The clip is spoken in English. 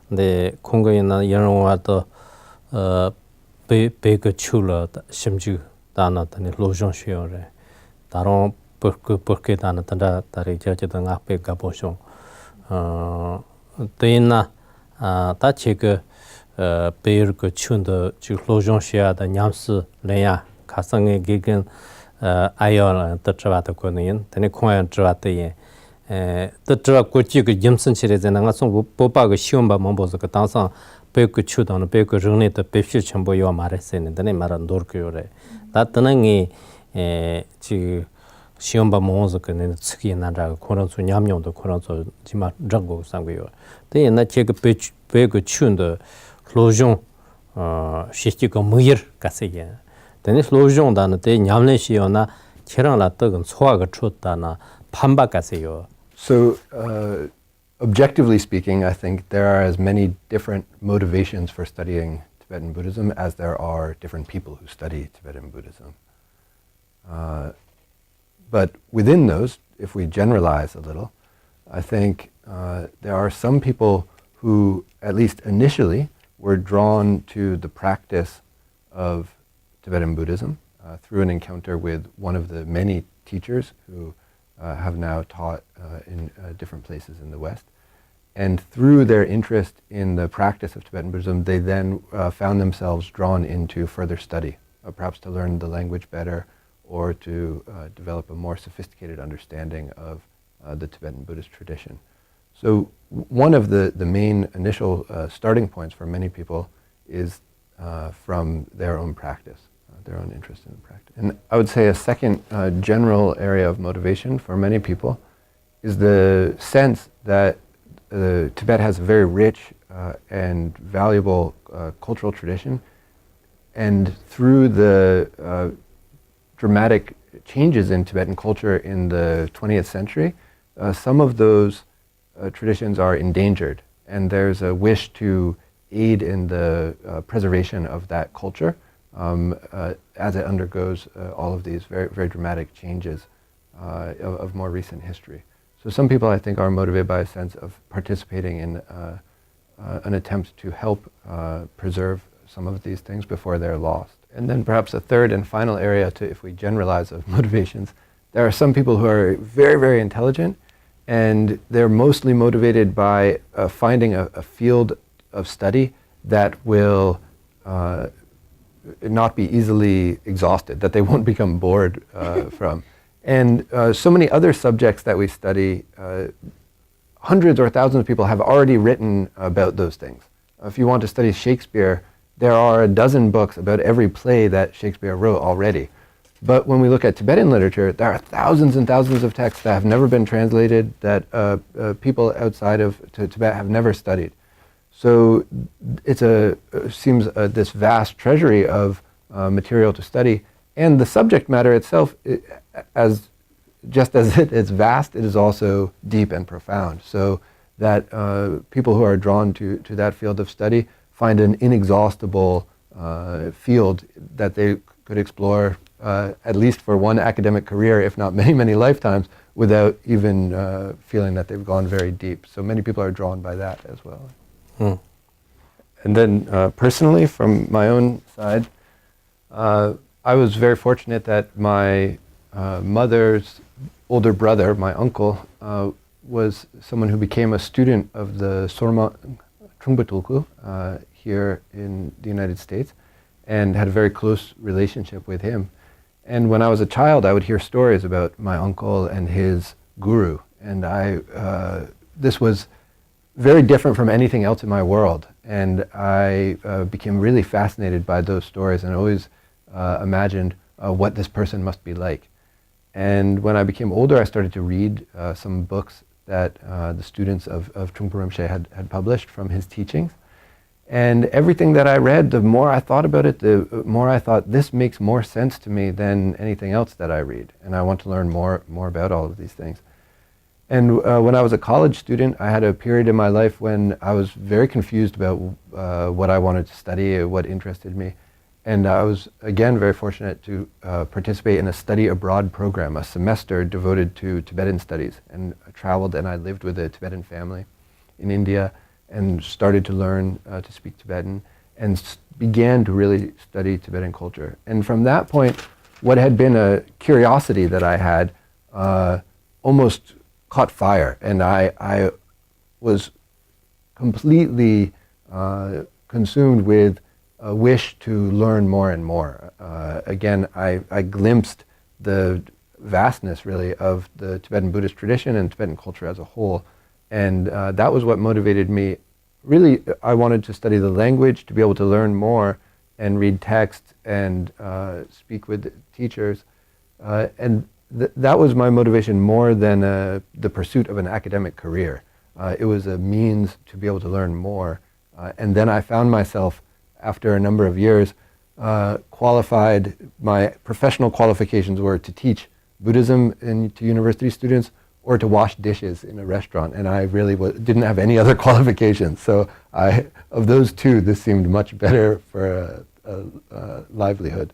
네 공거이나 영화도 베베그 출러 심주 다나더니 로정시오래 다른 porque 다나 단다 다리 저저던 앞에 가보쇼 대나 다치그 베르그 춘더 지 로정시아다 냠스 레야 가상의 기근 아이얼 뜻자와도 거는 되네 공연 들어왔대 뜻자 고치그 점선치레잖아 송 보바가 시험바 몸보서 그 당상 베그 추도는 베그 정리도 베실 전부요 말했었는데 말은 노르교래 나타나니 지 시험바 몸보서 그는 측이 나라고 그런 소 냠용도 그런 소 지마 정고 상고요 근데 제가 베그 추도 로종 시티가 무일 가세게 근데 로종다는 때 냠내시요나 체랑라 떡은 소화가 쳤다나 판바 가세요. So, objectively speaking, I think there are as many different motivations for studying Tibetan Buddhism as there are different people who study Tibetan Buddhism. But within those, if we generalize a little, I think there are some people who, at least initially, were drawn to the practice of Tibetan Buddhism through an encounter with one of the many teachers who have now taught in different places in the West. And through their interest in the practice of Tibetan Buddhism, they then found themselves drawn into further study, perhaps to learn the language better or to develop a more sophisticated understanding of the Tibetan Buddhist tradition. So one of the main initial starting points for many people is from their own practice. Their own interest in the practice. And I would say a second general area of motivation for many people is the sense that Tibet has a very rich and valuable cultural tradition, and through the dramatic changes in Tibetan culture in the 20th century, some of those traditions are endangered, and there's a wish to aid in the preservation of that culture as it undergoes all of these very, very dramatic changes of more recent history. So some people, I think, are motivated by a sense of participating in an attempt to help preserve some of these things before they're lost. And then perhaps a third and final area, if we generalize of motivations, there are some people who are very, very intelligent, and they're mostly motivated by finding a field of study that will not be easily exhausted, that they won't become bored from. And so many other subjects that we study, hundreds or thousands of people have already written about those things. If you want to study Shakespeare, there are a dozen books about every play that Shakespeare wrote already. But when we look at Tibetan literature, there are thousands and thousands of texts that have never been translated, that people outside of Tibet have never studied. So it seems this vast treasury of material to study, and the subject matter itself, just as it is vast, it is also deep and profound. So that people who are drawn to that field of study find an inexhaustible field that they could explore at least for one academic career, if not many, many lifetimes, without even feeling that they've gone very deep. So many people are drawn by that as well. And then personally, from my own side, I was very fortunate that my mother's older brother, my uncle, was someone who became a student of the Sorma Trungpa here in the United States, and had a very close relationship with him. And when I was a child, I would hear stories about my uncle and his guru, and this was very different from anything else in my world. And I became really fascinated by those stories, and always imagined what this person must be like. And when I became older, I started to read some books that the students of Trungpa Rinpoche had published from his teachings. And everything that I read, the more I thought about it, the more I thought, this makes more sense to me than anything else that I read. And I want to learn more about all of these things. And when I was a college student, I had a period in my life when I was very confused about what I wanted to study, what interested me. And I was, again, very fortunate to participate in a study abroad program, a semester devoted to Tibetan studies. And I traveled and I lived with a Tibetan family in India. and started to learn to speak Tibetan and began to really study Tibetan culture. And from that point, what had been a curiosity that I had almost caught fire, and I was completely consumed with a wish to learn more and more. Again, I glimpsed the vastness, really, of the Tibetan Buddhist tradition and Tibetan culture as a whole. And that was what motivated me. Really, I wanted to study the language, to be able to learn more and read text and speak with teachers. And that was my motivation more than the pursuit of an academic career. It was a means to be able to learn more. And then I found myself, after a number of years, qualified. My professional qualifications were to teach Buddhism to university students or to wash dishes in a restaurant, and I really didn't have any other qualifications. So of those two, this seemed much better for a livelihood.